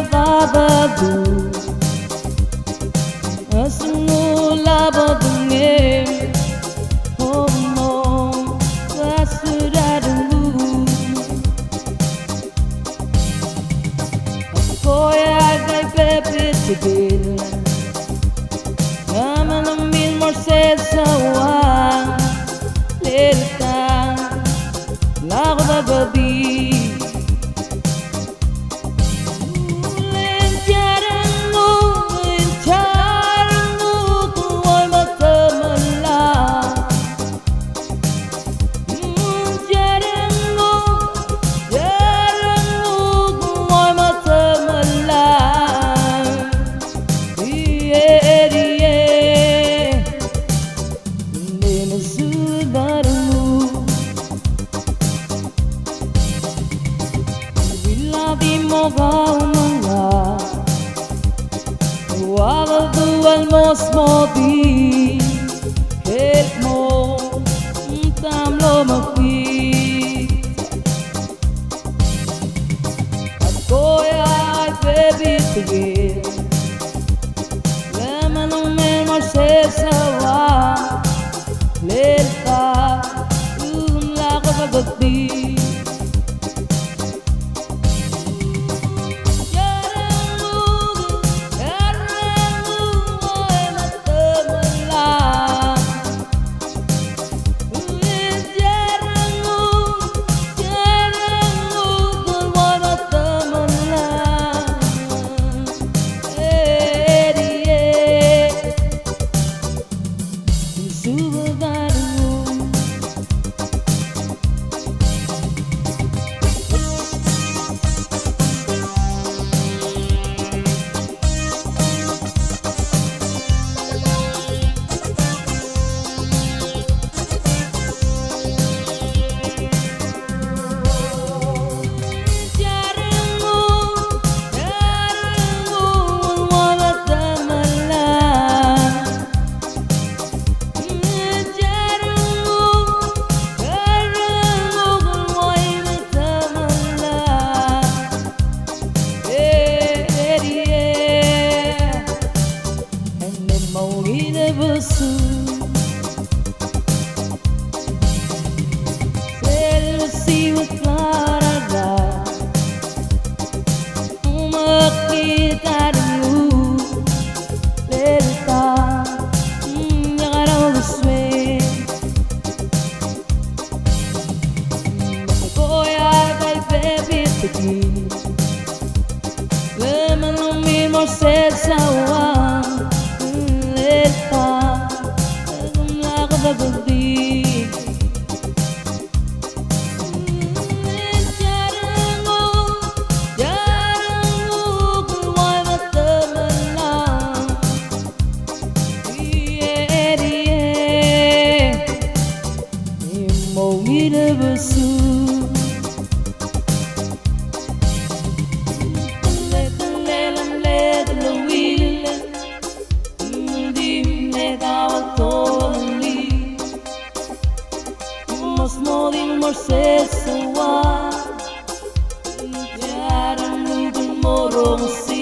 babadu Asungula bodunge Homo Wasuradu Akoya gai pepe tigil Namanamil morse sawa Lelta Lagda gabi Mosmodi Help mo Tam lo magpit At ko'y ay pebibigil Laman ng memor sesawa Lelta Umla ko pagagdi Lemon on me more said so Lelta Like a buggy Mosmodin morse sawa Jarang nubing morong si